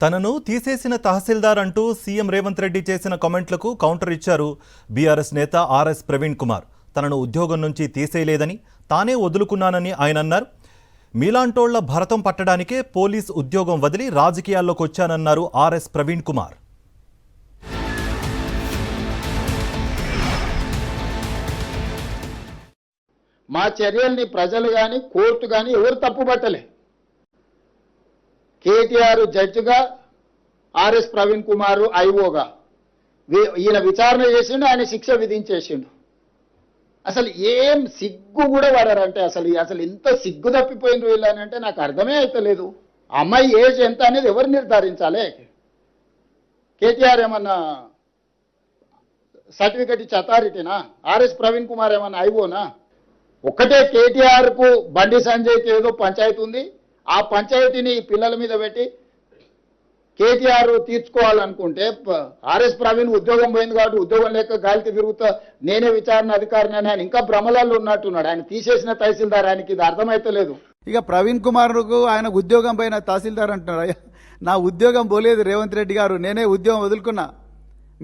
తనను తీసేసిన తహసీల్దార్ అంటూ సీఎం రేవంత్ రెడ్డి చేసిన కామెంట్లకు కౌంటర్ ఇచ్చారు బీఆర్ఎస్ నేత ఆర్ఎస్ ప్రవీణ్ కుమార్. తనను ఉద్యోగం నుంచి తీసేయలేదని, తానే వదులుకున్నానని ఆయన అన్నారు. మీలాంటోళ్ల భరతం పట్టడానికే పోలీస్ ఉద్యోగం వదిలి రాజకీయాల్లోకి వచ్చానన్నారు ఆర్ఎస్ ప్రవీణ్ కుమార్. మా చర్యల్ని ప్రజలు కానీ కోర్టు కానీ ఎవరు తప్పుపట్టలే. కేటీఆర్ జడ్జిగా, ఆర్ఎస్ ప్రవీణ్ కుమార్ ఐఓగా ఈయన విచారణ చేసిండు, ఆయన శిక్ష విధించేసిండు. అసలు ఏం సిగ్గు కూడా పడారంటే అసలు ఇంత సిగ్గు తప్పిపోయింది వీళ్ళని అంటే నాకు అర్థమే అవుతలేదు. అమ్మాయి ఏజ్ ఎంత అనేది ఎవరు నిర్ధారించాలి? కేటీఆర్ ఏమన్నా సర్టిఫికెట్ ఇచ్చి అథారిటీనా? ఆర్ఎస్ ప్రవీణ్ కుమార్ ఏమన్నా ఐఓనా? ఒక్కటే కేటీఆర్కు బండి సంజయ్కి ఏదో పంచాయతీ ఉంది, ఆ పంచాయతీని పిల్లల మీద పెట్టి కేటీఆర్ తీర్చుకోవాలనుకుంటే ఆర్ఎస్ ప్రవీణ్ ఉద్యోగం పోయింది కాబట్టి ఉద్యోగం లేక గాలికి తిరుగుతా నేనే విచారణ అధికారిని అని ఆయన ఇంకా భ్రమలలో ఉన్నట్టున్నాడు. ఆయన తీసేసిన తహసీల్దార్, ఆయనకి ఇది అర్థమైతే లేదు. ఇక ప్రవీణ్ కుమార్కు ఆయన ఉద్యోగం పైన తహసీల్దార్ అంటున్నారు. నా ఉద్యోగం పోలేదు రేవంత్ రెడ్డి గారు, నేనే ఉద్యోగం వదులుకున్నా.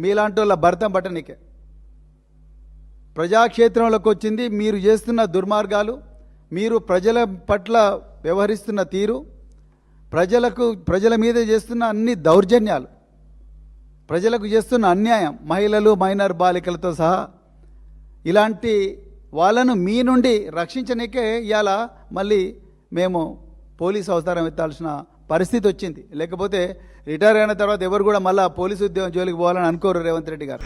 మీలాంటి వాళ్ళ భర్తం పట్టనికే ప్రజాక్షేత్రంలోకి వచ్చింది. మీరు చేస్తున్న దుర్మార్గాలు, మీరు ప్రజల పట్ల వ్యవహరిస్తున్న తీరు, ప్రజల మీద చేస్తున్న అన్ని దౌర్జన్యాలు, ప్రజలకు చేస్తున్న అన్యాయం, మహిళలు మైనర్ బాలికలతో సహా ఇలాంటి వాళ్ళను మీ నుండి రక్షించనికే ఇవాళ మళ్ళీ మేము పోలీసు అవతారం ఎత్తాల్సిన పరిస్థితి వచ్చింది. లేకపోతే రిటైర్ అయిన తర్వాత ఎవరు కూడా మళ్ళీ పోలీసు ఉద్యోగం జోలికి పోవాలని అనుకోరు రేవంత్ రెడ్డి గారు.